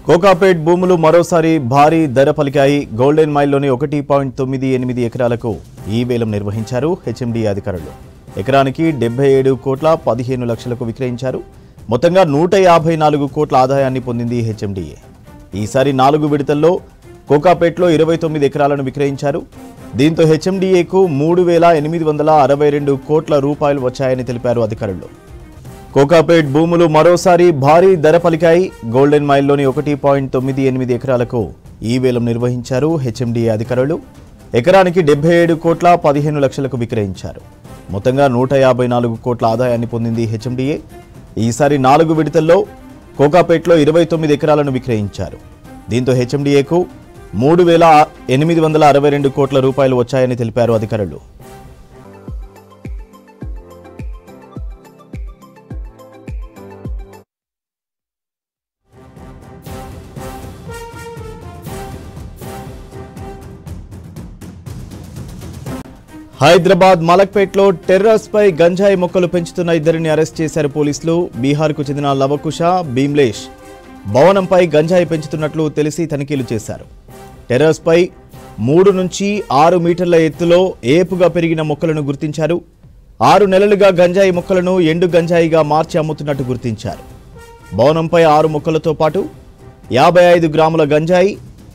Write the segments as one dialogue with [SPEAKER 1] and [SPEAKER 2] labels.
[SPEAKER 1] కోకాపేట్ భూములు మరోసారి భారీ ధర పలికాయి. గోల్డెన్ మైల్లోని 1.98 ఎకరాలకు ఈ వేలం నిర్వహించారు హెచ్ఎండి అధికారులు. ఎకరానికి 77 కోట్ల 15 లక్షలకు విక్రయించారు. మొత్తంగా 154 కోట్ల ఆదాయాన్ని పొందింది హెచ్ఎండిఏ. ఈసారి 4 విడతల్లో కోకాపేట్లో 29 ఎకరాలను విక్రయించారు. దీంతో హెచ్ఎండిఏకు 3,862 కోట్ల రూపాయలు వచ్చాయని తెలిపారు అధికారులు. కోకాపేట్ భూములు మరోసారి భారీ ధర పలికాయి. గోల్డెన్ మైల్లోని 1.98 ఎకరాలకు ఈ వేలం నిర్వహించారు హెచ్ఎండిఏ అధికారులు. ఎకరానికి 77 కోట్ల 15 లక్షలకు విక్రయించారు. మొత్తంగా 154 కోట్ల ఆదాయాన్ని పొందింది హెచ్ఎండిఏ. ఈసారి 4 విడతల్లో కోకాపేట్లో 29 ఎకరాలను విక్రయించారు. దీంతో హెచ్ఎండిఏకు 3,862 కోట్ల రూపాయలు వచ్చాయని తెలిపారు అధికారులు. హైదరాబాద్ మలక్పేట్లో టెర్రస్ పై గంజాయి మొక్కలు పెంచుతున్న ఇద్దరిని అరెస్ట్ చేశారు పోలీసులు. బీహార్కు చెందిన లవకుశ, భీమ్లేష్ భవనంపై గంజాయి పెంచుతున్నట్లు తెలిసి తనిఖీలు చేశారు. టెర్రస్ పై 3 నుంచి 6 మీటర్ల ఎత్తులో ఏపుగా పెరిగిన మొక్కలను గుర్తించారు. 6 నెలలుగా గంజాయి మొక్కలను ఎండు గంజాయిగా మార్చి అమ్ముతున్నట్టు గుర్తించారు. భవనంపై 6 మొక్కలతో పాటు 55 గ్రాముల గంజాయి,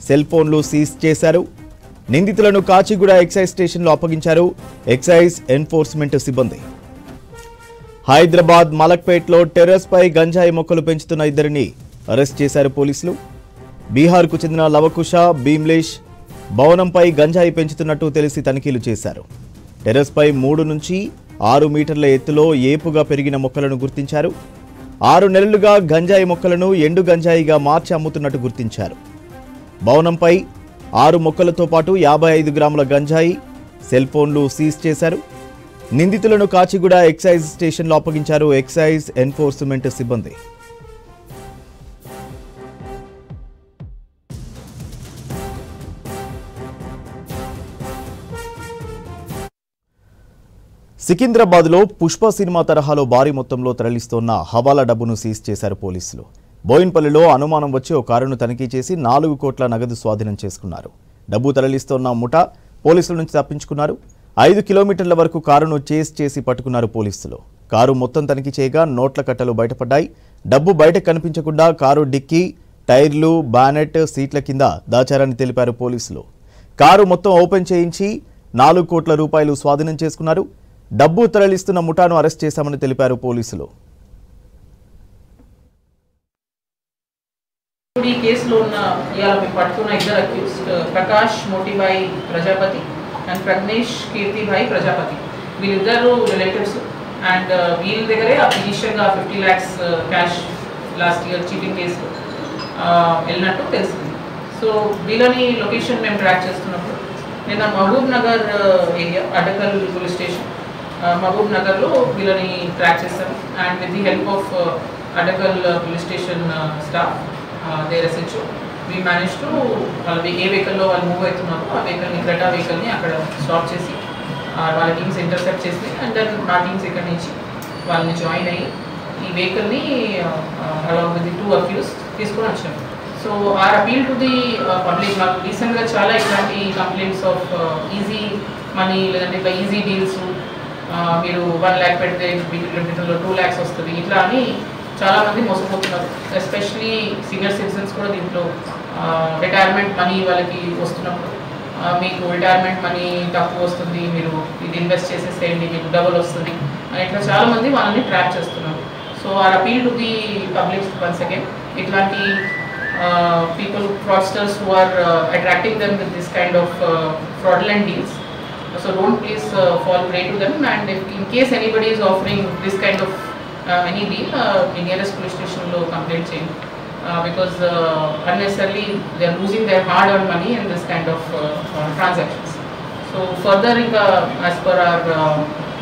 [SPEAKER 1] సెల్ ఫోన్లు సీజ్ చేశారు. నిందితులను కాచిగూడ ఎక్సైజ్ స్టేషన్లో అప్పగించారు ఎక్సైజ్ ఎన్ఫోర్స్మెంట్ సిబ్బంది. హైదరాబాద్ మలక్పేట్లో టెర్రస్ పై గంజాయి మొక్కలు పెంచుతున్న ఇద్దరిని అరెస్ట్ చేశారు పోలీసులు. బీహార్కు చెందిన లవకుశ, భీమ్లేష్ భవనంపై గంజాయి పెంచుతున్నట్టు తెలిసి తనిఖీలు చేశారు. టెర్రస్ పై 3 నుంచి 6 మీటర్ల ఎత్తులో ఏపుగా పెరిగిన మొక్కలను గుర్తించారు. 6 నెలలుగా గంజాయి మొక్కలను ఎండు గంజాయిగా మార్చి అమ్ముతున్నట్టు గుర్తించారు. భవనంపై 6 మొక్కలతో పాటు 55 గ్రాముల గంజాయి, సెల్ ఫోన్లు సీజ్ చేశారు. నిందితులను కాచిగూడ ఎక్సైజ్ స్టేషన్లో అప్పగించారు ఎక్సైజ్ ఎన్ఫోర్స్మెంట్ సిబ్బంది. సికింద్రాబాద్లో పుష్ప సినిమా తరహాలో భారీ మొత్తంలో తరలిస్తోన్న హవాలా డబ్బును సీజ్ చేశారు పోలీసులు. బోయిన్పల్లిలో అనుమానం వచ్చి ఓ కారును తనిఖీ చేసి 4 కోట్ల నగదు స్వాధీనం చేసుకున్నారు. డబ్బు తరలిస్తోన్న ముఠా పోలీసుల నుంచి తప్పించుకున్నారు. 5 కిలోమీటర్ల వరకు కారును చేస్ చేసి పట్టుకున్నారు పోలీసులు. కారు మొత్తం తనిఖీ చేయగా నోట్ల కట్టలు బయటపడ్డాయి. డబ్బు బయట కనిపించకుండా కారు డిక్కీ, టైర్లు, బానెట్, సీట్ల కింద దాచారని తెలిపారు పోలీసులు. కారు మొత్తం ఓపెన్ చేయించి 4 కోట్ల రూపాయలు స్వాధీనం చేసుకున్నారు. డబ్బు తరలిస్తున్న ముఠాను అరెస్ట్ చేశామని తెలిపారు పోలీసులు.
[SPEAKER 2] ఈ కేసులో ఉన్న ఇవాళ పట్టుకున్న ఇద్దరు అక్యూజ్డ్ ప్రకాష్ మోటిబాయి ప్రజాపతి అండ్ ప్రజ్ఞేష్ కీర్తిభాయ్ ప్రజాపతి, వీళ్ళిద్దరు రిలేటివ్స్. అండ్ వీళ్ళ దగ్గరే ఇనిషియల్గా 50 lakhs cash last year cheating కేసులో వెళ్ళినట్టు తెలిసింది. సో వీళ్ళని లొకేషన్ మేము ట్రాక్ చేస్తున్నప్పుడు నిన్న Mahbubnagar area Adakal police station మహబూబ్ నగర్లో వీళ్ళని ట్రాక్ చేస్తాం. And with the help of Adakal police station staff, their SHO, we manage to వాళ్ళకి ఏ వెహికల్లో వాళ్ళు మూవ్ అవుతున్నారు ఆ వెహికల్ని, క్రెటా వెహికల్ని అక్కడ స్టాప్ చేసి వాళ్ళ టీమ్స్ ఇంటర్సెప్ట్ చేసి అండ్ దెన్ మా టీమ్స్ ఇక్కడ నుంచి వాళ్ళని జాయిన్ అయ్యి ఈ వెహికల్ని అలాంగ్ విత్ ది 2 అక్యూస్ తీసుకొని వచ్చాము. So our appeal to the public, మాకు రీసెంట్గా చాలా ఇట్లాంటి కంప్లైంట్స్ ఆఫ్ ఈజీ మనీ, లేదంటే ఇట్లా ఈజీ డీల్స్, మీరు 1 lakh పెడితే మీకు 2 lakhs వస్తుంది, ఇట్లా అని చాలామంది మోసపోతున్నారు. ఎస్పెషలీ సీనియర్ సిటిజన్స్ కూడా దీంట్లో రిటైర్మెంట్ మనీ వాళ్ళకి వస్తున్నప్పుడు మీకు రిటైర్మెంట్ మనీ తక్కువ వస్తుంది, మీరు ఇది ఇన్వెస్ట్ చేసేసేయండి మీకు డబుల్ వస్తుంది అని ఇట్లా చాలామంది వాళ్ళని ట్రాక్ చేస్తున్నారు. So our appeal to the public once again, ఇట్లాంటి people, fraudsters who are attracting them with this kind of fraudulent deals. So don't please fall prey to them, and if in case anybody is offering this kind of any deal, the nearest police station lo complaint cheyandi, because unnecessarily they are losing their hard earned money in this kind of transactions. So further as per our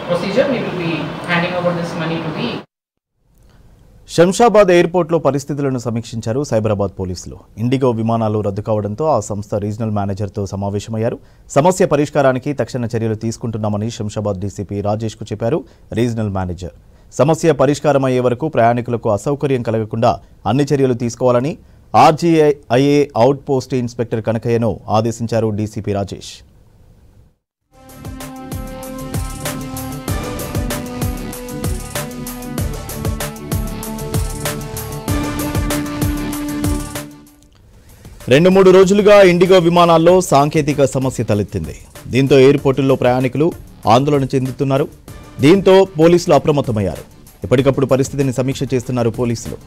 [SPEAKER 2] procedure, we will be handing over this money to the
[SPEAKER 1] Shamshabad ఎయిర్పోర్ట్లో పరిస్థితులను సమీక్షించారు సైబరాబాద్ పోలీసులు. IndiGo విమానాలు రద్దు కావడంతో ఆ సంస్థ regional మేనేజర్తో సమావేశమయ్యారు. సమస్య పరిష్కారానికి తక్షణ చర్యలు తీసుకుంటున్నామని శంషాబాద్ డీసీపీ రాజేష్కు చెప్పారు రీజనల్ మేనేజర్. సమస్య పరిష్కారమయ్యే వరకు ప్రయాణికులకు అసౌకర్యం కలగకుండా అన్ని చర్యలు తీసుకోవాలని, ఆర్జీఐఏ అవుట్ పోస్ట్ ఇన్స్పెక్టర్ కనకయ్యను ఆదేశించారు డీసీపీ రాజేష్. రెండు మూడు రోజులుగా ఇండిగో విమానాల్లో సాంకేతిక సమస్య తలెత్తింది. దీంతో ఎయిర్పోర్టుల్లో ప్రయాణికులు ఆందోళన చెందుతున్నారు. దీంతో పోలీసులు అప్రమత్తమయ్యారు. ఎప్పటికప్పుడు పరిస్థితిని సమీక్ష చేస్తున్నారు పోలీసులు.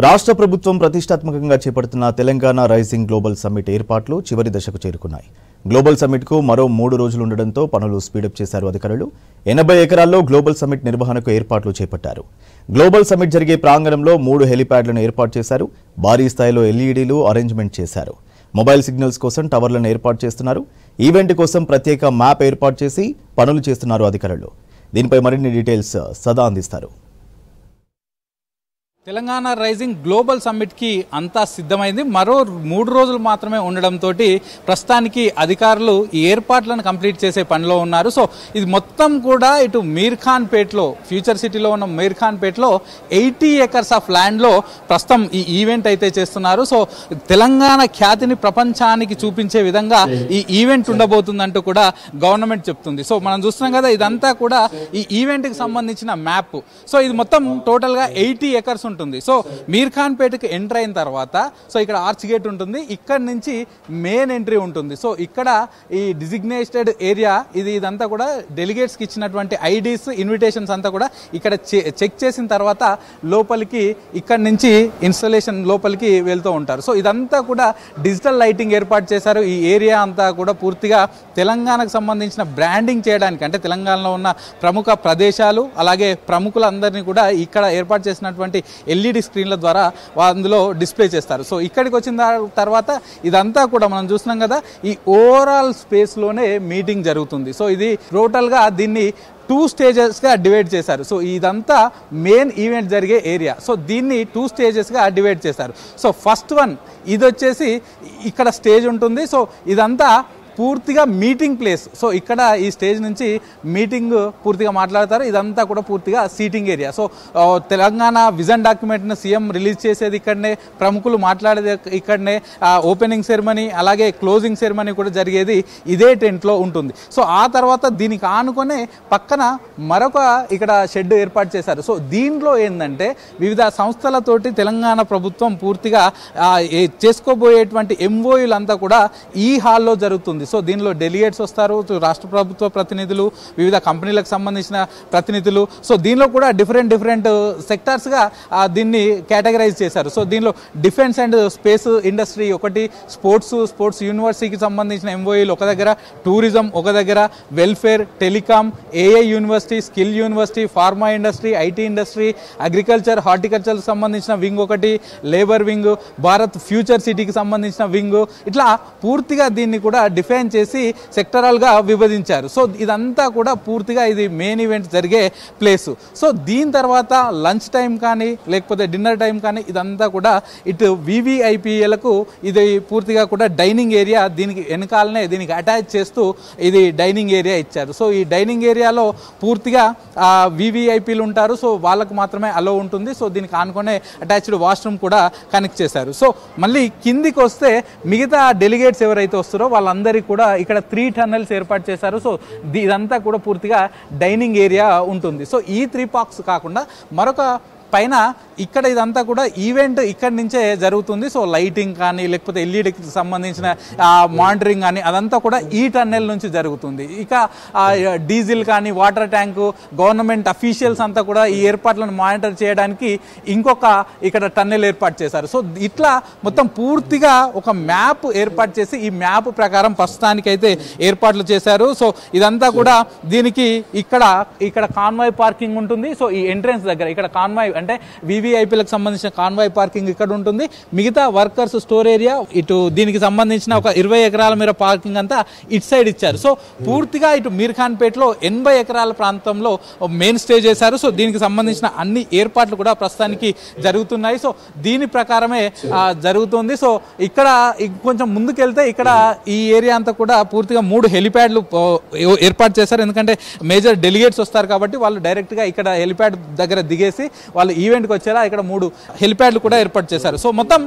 [SPEAKER 1] రాష్ట్ర ప్రభుత్వం ప్రతిష్టాత్మకంగా చేపడుతున్న తెలంగాణ రైజింగ్ గ్లోబల్ సమ్మిట్ ఏర్పాట్లు చివరి దశకు చేరుకున్నాయి. గ్లోబల్ సమ్మిట్కు మరో 3 రోజులు ఉండడంతో పనులు స్పీడప్ చేశారు అధికారులు. 80 ఎకరాల్లో గ్లోబల్ సమ్మిట్ నిర్వహణకు ఏర్పాట్లు చేపట్టారు. గ్లోబల్ సమ్మిట్ జరిగే ప్రాంగణంలో 3 హెలిప్యాడ్లను ఏర్పాటు చేశారు. భారీ స్థాయిలో ఎల్ఈడీలు అరేంజ్మెంట్ చేశారు. మొబైల్ సిగ్నల్స్ కోసం టవర్లను ఏర్పాటు చేస్తున్నారు. ఈవెంట్ కోసం ప్రత్యేక మ్యాప్ ఏర్పాటు చేసి పనులు చేస్తున్నారు అధికారులు. దీనిపై మరిన్ని డీటెయిల్స్ సదా అందిస్తారు.
[SPEAKER 3] తెలంగాణ రైజింగ్ గ్లోబల్ సమ్మిట్కి అంతా సిద్ధమైంది. మరో 3 రోజులు మాత్రమే ఉండడంతో ప్రస్తుతానికి అధికారులు ఈ ఏర్పాట్లను కంప్లీట్ చేసే పనిలో ఉన్నారు. సో ఇది మొత్తం కూడా ఇటు మీర్ఖాన్పేట్లో, ఫ్యూచర్ సిటీలో ఉన్న మీర్ఖాన్పేట్లో 80 acres ఆఫ్ ల్యాండ్లో ప్రస్తుతం ఈ ఈవెంట్ అయితే చేస్తున్నారు. సో తెలంగాణ ఖ్యాతిని ప్రపంచానికి చూపించే విధంగా ఈ ఈవెంట్ ఉండబోతుందంటూ కూడా గవర్నమెంట్ చెప్తుంది. సో మనం చూస్తున్నాం కదా, ఇదంతా కూడా ఈ ఈవెంట్కి సంబంధించిన మ్యాప్. సో ఇది మొత్తం టోటల్గా 80 acres ఉంటుంది. సో మీర్ఖాన్పేటకి ఎంటర్ అయిన తర్వాత సో ఇక్కడ ఆర్చ్ గేట్ ఉంటుంది. ఇక్కడ నుంచి మెయిన్ ఎంట్రీ ఉంటుంది. సో ఇక్కడ ఈ డిజిగ్నేటెడ్ ఏరియా ఇదంతా కూడా డెలిగేట్స్కి ఇచ్చినటువంటి ఐడీస్, ఇన్విటేషన్స్ అంతా కూడా ఇక్కడ చెక్ చేసిన తర్వాత లోపలికి ఇక్కడ నుంచి ఇన్స్టాలేషన్ లోపలికి వెళ్తూ ఉంటారు. సో ఇదంతా కూడా డిజిటల్ లైటింగ్ ఏర్పాటు చేశారు. ఈ ఏరియా అంతా కూడా పూర్తిగా తెలంగాణకు సంబంధించిన బ్రాండింగ్ చేయడానికి, అంటే తెలంగాణలో ఉన్న ప్రముఖ ప్రదేశాలు అలాగే ప్రముఖులందరినీ కూడా ఇక్కడ ఏర్పాటు చేసినటువంటి ఎల్ఈడి స్క్రీన్ల ద్వారా అందులో డిస్ప్లే చేస్తారు. సో ఇక్కడికి వచ్చిన తర్వాత ఇదంతా కూడా మనం చూస్తున్నాం కదా, ఈ ఓవరాల్ స్పేస్లోనే మీటింగ్ జరుగుతుంది. సో ఇది టోటల్గా దీన్ని 2 స్టేజెస్గా డివైడ్ చేశారు. సో ఇదంతా మెయిన్ ఈవెంట్ జరిగే ఏరియా. సో దీన్ని 2 స్టేజెస్గా డివైడ్ చేశారు. సో ఫస్ట్ వన్ ఇది వచ్చేసి ఇక్కడ స్టేజ్ ఉంటుంది. సో ఇదంతా పూర్తిగా మీటింగ్ ప్లేస్. సో ఇక్కడ ఈ స్టేజ్ నుంచి మీటింగ్ పూర్తిగా మాట్లాడతారు. ఇదంతా కూడా పూర్తిగా seating area. So Telangana vision డాక్యుమెంట్ని సీఎం రిలీజ్ చేసేది ఇక్కడనే, ప్రముఖులు మాట్లాడేది ఇక్కడనే, ఓపెనింగ్ సెరమనీ అలాగే క్లోజింగ్ సెరమనీ కూడా జరిగేది ఇదే టెంట్లో ఉంటుంది. సో ఆ తర్వాత దీనికి ఆనుకొనే పక్కన మరొక ఇక్కడ షెడ్ ఏర్పాటు చేశారు. సో దీంట్లో ఏంటంటే వివిధ సంస్థలతోటి తెలంగాణ ప్రభుత్వం పూర్తిగా చేసుకోబోయేటువంటి ఎంఓయూలంతా కూడా ఈ హాల్లో జరుగుతుంది. సో దీనిలో డెలిగేట్స్ వస్తారు, రాష్ట్ర ప్రభుత్వ ప్రతినిధులు, వివిధ కంపెనీలకు సంబంధించిన ప్రతినిధులు. సో దీనిలో కూడా డిఫరెంట్ సెక్టార్స్గా దీన్ని కేటగరైజ్ చేశారు. సో దీనిలో డిఫెన్స్ అండ్ స్పేస్ ఇండస్ట్రీ ఒకటి, స్పోర్ట్స్ యూనివర్సిటీకి సంబంధించిన ఎంఓఈలు ఒక దగ్గర, టూరిజం ఒక దగ్గర, welfare, telecom, AI university, skill university, pharma industry, IT industry, agriculture, హార్టికల్చర్కి సంబంధించిన వింగ్ ఒకటి, లేబర్ వింగ్, భారత్ ఫ్యూచర్ సిటీకి సంబంధించిన వింగ్, ఇట్లా పూర్తిగా దీన్ని కూడా డిఫెన్స్ చేసి సెక్టరల్గా విభజించారు. సో ఇదంతా కూడా పూర్తిగా ఇది మెయిన్ ఈవెంట్ జరిగే ప్లేస్. సో దీని తర్వాత లంచ్ టైం కానీ లేకపోతే డిన్నర్ టైం కానీ ఇదంతా కూడా ఇటు వివిఐపీలకు ఇది పూర్తిగా కూడా డైనింగ్ ఏరియా, దీనికి వెనకాలనే దీనికి అటాచ్ చేస్తూ ఇది డైనింగ్ ఏరియా ఇచ్చారు. సో ఈ డైనింగ్ ఏరియాలో పూర్తిగా వివిఐపీలు ఉంటారు. సో వాళ్ళకు మాత్రమే అలో ఉంటుంది. సో దీనికి ఆనుకునే అటాచ్డ్ వాష్రూమ్ కూడా కనెక్ట్ చేశారు. సో మళ్ళీ కిందికి వస్తే మిగతా డెలిగేట్స్ ఎవరైతే వస్తారో వాళ్ళందరికీ కూడా ఇక్కడ 3 టన్నెల్స్ ఏర్పాటు చేశారు. సో ఇదంతా కూడా పూర్తిగా డైనింగ్ ఏరియా ఉంటుంది. సో ఈ 3 పార్క్స్ కాకుండా మరొక పైన ఇక్కడ ఇదంతా కూడా ఈవెంట్ ఇక్కడి నుంచే జరుగుతుంది. సో లైటింగ్ కానీ లేకపోతే ఎల్ఈడికి సంబంధించిన మానిటరింగ్ కానీ అదంతా కూడా ఈ టన్నెల్ నుంచి జరుగుతుంది. ఇక డీజిల్ కానీ వాటర్ ట్యాంకు, గవర్నమెంట్ అఫీషియల్స్ అంతా కూడా ఈ ఏర్పాట్లను మానిటర్ చేయడానికి ఇంకొక ఇక్కడ టన్నెల్ ఏర్పాటు చేశారు. సో ఇట్లా మొత్తం పూర్తిగా ఒక మ్యాప్ ఏర్పాటు చేసి ఈ మ్యాప్ ప్రకారం ప్రస్తుతానికైతే ఏర్పాట్లు చేశారు. సో ఇదంతా కూడా దీనికి ఇక్కడ కాన్వాయ్ పార్కింగ్ ఉంటుంది. సో ఈ ఎంట్రెన్స్ దగ్గర ఇక్కడ కాన్వాయ్ అంటే వీవీఐపీలకు సంబంధించిన కాన్వాయ్ పార్కింగ్ ఇక్కడ ఉంటుంది, మిగతా వర్కర్స్ స్టోర్ ఏరియా ఇటు దీనికి సంబంధించిన ఒక 20 ఎకరాల మేర పార్కింగ్ అంతా ఇటు సైడ్ ఇచ్చారు. సో పూర్తిగా ఇటు మీర్ఖాన్పేటలో 80 ఎకరాల ప్రాంతంలో మెయిన్ స్టే చేశారు. సో దీనికి సంబంధించిన అన్ని ఏర్పాట్లు కూడా ప్రస్తుతానికి జరుగుతున్నాయి. సో దీని ప్రకారమే జరుగుతుంది. సో ఇక్కడ కొంచెం ముందుకెళ్తే ఇక్కడ ఈ ఏరియా అంతా కూడా పూర్తిగా 3 హెలిప్యాడ్లు ఏర్పాటు చేశారు. ఎందుకంటే మేజర్ డెలిగేట్స్ వస్తారు కాబట్టి వాళ్ళు డైరెక్ట్గా ఇక్కడ హెలిప్యాడ్ దగ్గర దిగేసి వాళ్ళు ఈవెంట్కి వచ్చేలా ఇక్కడ 3 హెలిప్యాడ్లు కూడా ఏర్పాటు చేశారు. సో మొత్తం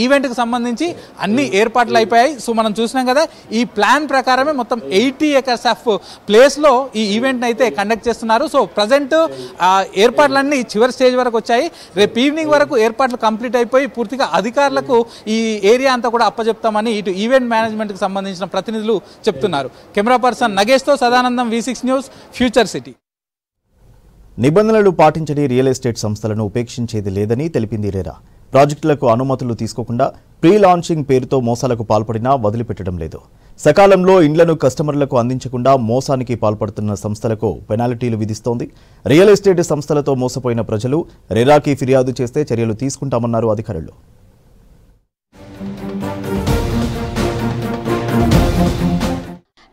[SPEAKER 3] ఈవెంట్కి సంబంధించి అన్ని ఏర్పాట్లు అయిపోయాయి. సో మనం చూసినాం కదా, ఈ ప్లాన్ ప్రకారమే మొత్తం 80 ఎకర్స్ ఆఫ్ ప్లేస్లో ఈ ఈవెంట్ని అయితే కండక్ట్ చేస్తున్నారు. సో ప్రజెంట్ ఏర్పాట్లన్నీ చివరి స్టేజ్ వరకు వచ్చాయి. రేపు ఈవినింగ్ వరకు ఏర్పాట్లు కంప్లీట్ అయిపోయి పూర్తిగా అధికారులకు ఈ ఏరియా అంతా కూడా అప్పచెప్తామని ఇటు ఈవెంట్ మేనేజ్మెంట్కి సంబంధించిన ప్రతినిధులు చెప్తున్నారు. కెమెరా పర్సన్ నగేష్తో Sadanandam, V6 news, future city.
[SPEAKER 1] నిబంధనలు పాటించని రియల్ ఎస్టేట్ సంస్థలను ఉపేక్షించేది లేదని తెలిపింది రెరా. ప్రాజెక్టులకు అనుమతులు తీసుకోకుండా ప్రీ లాంచింగ్ పేరుతో మోసాలకు పాల్పడినా వదిలిపెట్టడం లేదు. సకాలంలో ఇండ్లను కస్టమర్లకు అందించకుండా మోసానికి పాల్పడుతున్న సంస్థలకు పెనాల్టీలు విధిస్తోంది. రియల్ ఎస్టేట్ సంస్థలతో మోసపోయిన ప్రజలు రెరాకి ఫిర్యాదు చేస్తే చర్యలు తీసుకుంటామన్నారు అధికారులు.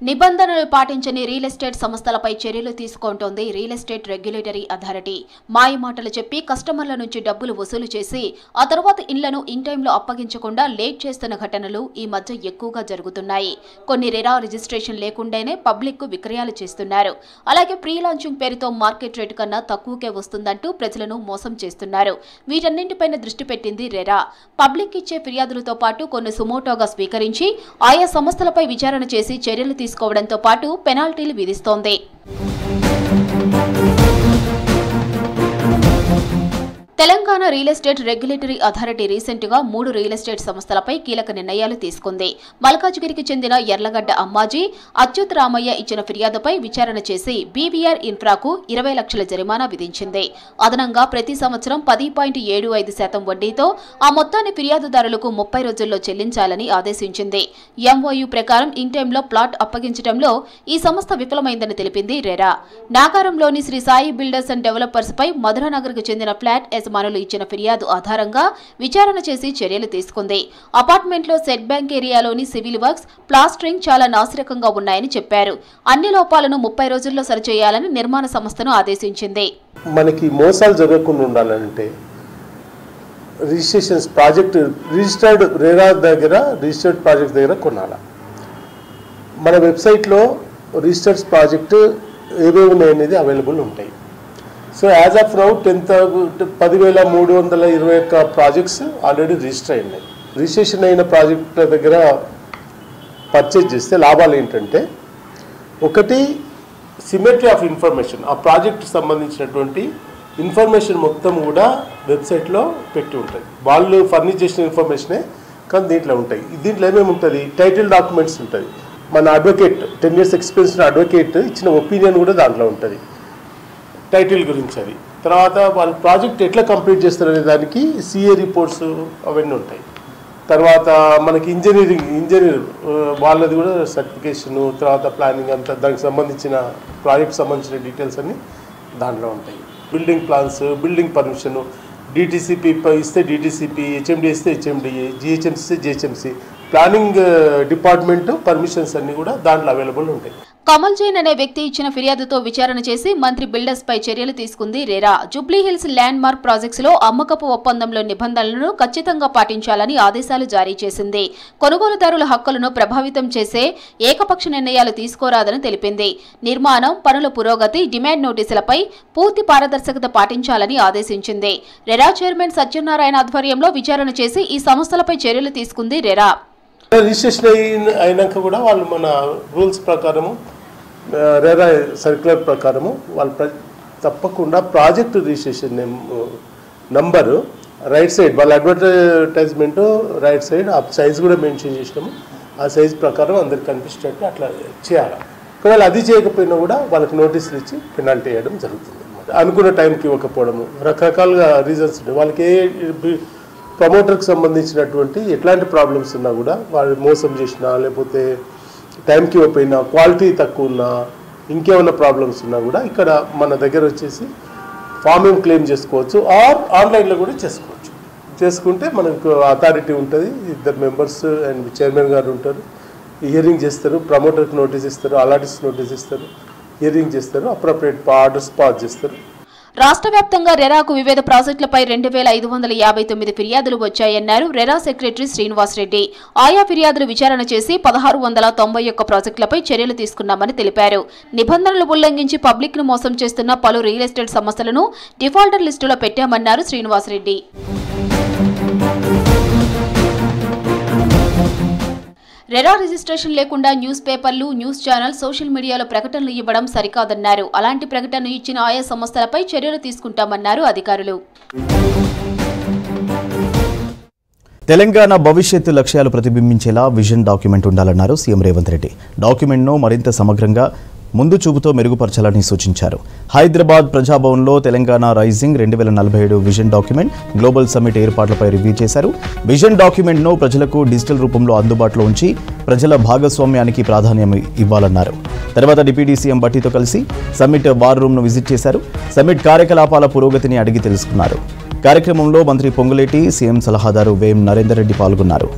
[SPEAKER 4] నిబంధనలు పాటించని రియల్ ఎస్టేట్ సంస్థలపై చర్యలు తీసుకుంటోంది రియల్ ఎస్టేట్ రెగ్యులేటరీ అథారిటీ. మాయమాటలు చెప్పి కస్టమర్ల నుంచి డబ్బులు వసూలు చేసి ఆ తర్వాత ఇళ్లను ఇన్ టైంలో అప్పగించకుండా లేట్ చేస్తున్న ఘటనలు ఈ మధ్య ఎక్కువగా జరుగుతున్నాయి. కొన్ని రెరా రిజిస్ట్రేషన్ లేకుండానే పబ్లిక్ కు విక్రయాలు చేస్తున్నారు. అలాగే ప్రీ లాంచింగ్ పేరుతో మార్కెట్ రేటు కన్నా తక్కువకే వస్తుందంటూ ప్రజలను మోసం చేస్తున్నారు. వీటన్నింటిపైన దృష్టి పెట్టింది రెరా. పబ్లిక్ ఇచ్చే ఫిర్యాదులతో పాటు కొన్ని సుమోటోగా స్వీకరించి ఆయా సంస్థలపై విచారణ చేసి చర్యలు తీసుకోవడంతో పాటు పెనాల్టీలు విధిస్తోంది. Telangana real estate regulatory authority recent గా 3 రియల్ ఎస్టేట్ సంస్థలపై కీలక నిర్ణయాలు తీసుకుంది. మల్కాజ్గిరికి చెందిన ఎర్లగడ్డ అమ్మాజీ, అచ్యుత్ రామయ్య ఇచ్చిన ఫిర్యాదుపై విచారణ చేసి బీవీఆర్ ఇన్ఫ్రాకు 20 లక్షల జరిమానా విధించింది. అదనంగా ప్రతి సంవత్సరం 10.75% వడ్డీతో ఆ మొత్తాన్ని ఫిర్యాదుదారులకు 30 రోజుల్లో చెల్లించాలని ఆదేశించింది. ఎంఓయూ ప్రకారం ఇన్ టైంలో ప్లాట్ అప్పగించడంలో ఈ సంస్థ విఫలమైందని తెలిపింది రెరా. నాగారంలోని Shri Sai builders and developers పై మధురానగర్కు చెందిన ఫ్లాట్ యజమానులు ఇచ్చిన ఫిర్యాదు ఆధారంగా విచారణ చేసి చర్యలు తీసుకుంది. అపార్ట్మెంట్లో సెట్ బ్యాంక్ ఏరియాలోని సివిల్ వర్క్స్, ప్లాస్టరింగ్ చాలా నాసిరకంగా ఉన్నాయని చెప్పారు. అన్ని లోపాలను 30 రోజుల్లో సరిచేయాలని నిర్మాణ సంస్థను ఆదేశించింది.
[SPEAKER 5] మనకి మోసాలు జరగకుండా ఉండాలంటే రిజిస్ట్రేషన్స్ ప్రాజెక్ట్ రిజిస్టర్డ్ రెరా దగ్గర రిజిస్టర్డ్ ప్రాజెక్ట్ దగ్గర కొనాలి. మన వెబ్సైట్లో రిజిస్టర్డ్ ప్రాజెక్ట్ ఏవేవి ఉన్నాయనేది అవైలబుల్ ఉంటాయి. So as of now 10,321 projects already register అయినాయి. రిజిస్ట్రేషన్ అయిన ప్రాజెక్టుల దగ్గర పర్చేజ్ చేస్తే లాభాలు ఏంటంటే, ఒకటి సిమెట్రీ ఆఫ్ ఇన్ఫర్మేషన్, ఆ ప్రాజెక్ట్ సంబంధించినటువంటి ఇన్ఫర్మేషన్ మొత్తం కూడా వెబ్సైట్లో పెట్టి ఉంటుంది. వాళ్ళు ఫర్నిష్ చేసిన ఇన్ఫర్మేషనే కానీ దీంట్లో ఉంటాయి. దీంట్లో ఏమేమి ఉంటుంది, టైటిల్ డాక్యుమెంట్స్ ఉంటుంది, మన అడ్వకేట్ 10 years ఎక్స్పీరియన్స్ ఉన్న అడ్వకేట్ ఇచ్చిన ఒపీనియన్ కూడా దాంట్లో ఉంటుంది, టైటిల్ గురించి. అది తర్వాత వాళ్ళు ప్రాజెక్ట్ ఎట్లా కంప్లీట్ చేస్తారనే దానికి సిఏ రిపోర్ట్స్ అవన్నీ ఉంటాయి. తర్వాత మనకి ఇంజనీర్ వాళ్ళది కూడా సర్టిఫికేషను, తర్వాత ప్లానింగ్ అంతా దానికి సంబంధించిన ప్రాజెక్ట్ సంబంధించిన డీటెయిల్స్ అన్నీ దాంట్లో ఉంటాయి. Building plans, building permission, DTCP ఇస్తే డిటిసిపి, హెచ్ఎండి ఇస్తే హెచ్ఎండిఏ, జిహెచ్ఎంసీ ఇస్తే జిహెచ్ఎంసీ, ప్లానింగ్ డిపార్ట్మెంట్ పర్మిషన్స్ అన్నీ కూడా దాంట్లో అవైలబుల్ ఉంటాయి.
[SPEAKER 4] కమల్ జైన్ అనే వ్యక్తి ఇచ్చిన ఫిర్యాదుతో విచారణ చేసి మంత్రి బిల్డర్స్ పై చర్యలు తీసుకుంది RERA. Jubilee Hills land mark projects లో అమ్మకపు ఒప్పందంలో నిబంధనలను ఖచ్చితంగా పాటించాలని ఆదేశాలు జారీ చేసింది. కొనుగోలుదారుల హక్కులను ప్రభావితం చేసే ఏకపక్ష నిర్ణయాలు తీసుకోరాదని తెలిపింది. నిర్మాణం, పనుల పురోగతి, డిమాండ్ నోటీసులపై పూర్తి పారదర్శకత పాటించాలని ఆదేశించింది. రెరా చైర్మన్ సత్యనారాయణ ఆధ్వర్యంలో విచారణ చేసి ఈ సంస్థలపై చర్యలు తీసుకుంది రెరా.
[SPEAKER 5] రిజిస్ట్రేషన్ అయినాక కూడా వాళ్ళు మన రూల్స్ ప్రకారము, రెరా సర్క్యులర్ ప్రకారము వాళ్ళు తప్పకుండా project registration number right side, వాళ్ళ అడ్వర్టైజ్మెంటు రైట్ సైడ్ ఆ సైజ్ కూడా మెన్షన్ చేసినాము. ఆ సైజ్ ప్రకారం అందరికి కనిపించేటట్టు అట్లా చేయాలి. ఒకవేళ అది చేయకపోయినా కూడా వాళ్ళకి నోటీసులు ఇచ్చి పెనాల్టీ వేయడం జరుగుతుంది అన్నమాట. అనుకున్న టైంకి ఇవ్వకపోవడము, రకరకాలుగా రీజన్స్ ఉంటాయి. వాళ్ళకి ప్రమోటర్కి సంబంధించినటువంటి ఎట్లాంటి ప్రాబ్లమ్స్ ఉన్నా కూడా, వాళ్ళు మోసం చేసినా, లేకపోతే టైంకి ఇవ్వకపోయినా, క్వాలిటీ తక్కువ ఉన్నా, ఇంకేమైనా ప్రాబ్లమ్స్ ఉన్నా కూడా ఇక్కడ మన దగ్గర వచ్చేసి ఫామ్ ఏం క్లెయిమ్ చేసుకోవచ్చు, ఆర్ ఆన్లైన్లో కూడా చేసుకోవచ్చు. చేసుకుంటే మనకు అథారిటీ ఉంటుంది, 2 మెంబర్స్ అండ్ చైర్మన్ గారు ఉంటారు, హియరింగ్ చేస్తారు, ప్రమోటర్కి నోటీస్ ఇస్తారు, అలాటిస్ నోటీస్ ఇస్తారు, హియరింగ్ చేస్తారు, అప్రోప్రియేట్ ఆర్డర్స్ పాస్ చేస్తారు.
[SPEAKER 4] రాష్ట్ర వ్యాప్తంగా రెరాకు వివిధ ప్రాజెక్టులపై 2559 ఫిర్యాదులు వచ్చాయన్నారు రెరా సెక్రటరీ శ్రీనివాస్ రెడ్డి. ఆయా ఫిర్యాదులు విచారణ చేసి 1691 ప్రాజెక్టులపై చర్యలు తీసుకున్నామని తెలిపారు. నిబంధనలు ఉల్లంఘించి పబ్లిక్ ను మోసం చేస్తున్న పలు రియల్ ఎస్టేట్ సంస్థలను డిఫాల్టర్ లిస్టులో పెట్టామన్నారు శ్రీనివాస్ రెడ్డి. రెరా రిజిస్ట్రేషన్ లేకుండా న్యూస్ పేపర్లు, న్యూస్ ఛానల్, సోషల్ మీడియాలో ప్రకటనలు ఇవ్వడం సరికాదన్నారు. అలాంటి ప్రకటనలు ఇచ్చిన ఆయా సంస్థలపై చర్యలు తీసుకుంటామన్నారు అధికారులు.
[SPEAKER 1] తెలంగాణ భవిష్యత్తు లక్ష్యాలు ప్రతిబింబించేలా విజన్ డాక్యుమెంట్ ఉండాలన్నారు సీఎం రేవంత్ రెడ్డి. డాక్యుమెంట్ను మరింత సమగ్రంగా ముందు చూపుతో మెరుగుపరచాలని సూచించారు. హైదరాబాద్ ప్రజాభవన్లో Telangana rising 2047 vision document, global summit ఏర్పాట్లపై రివ్యూ చేశారు. విజన్ డాక్యుమెంట్ను ప్రజలకు డిజిటల్ రూపంలో అందుబాటులో ఉంచి ప్రజల భాగస్వామ్యానికి ప్రాధాన్యం ఇవ్వాలన్నారు. తర్వాత డిప్యూటీ సీఎం భట్టితో కలిసి సమ్మిట్ వార్ రూమ్ను విజిట్ చేశారు. సమ్మిట్ కార్యకలాపాల పురోగతిని అడిగి తెలుసుకున్నారు. కార్యక్రమంలో మంత్రి పొంగులేటి, సీఎం సలహాదారు వేం నరేందర్ రెడ్డి పాల్గొన్నారు.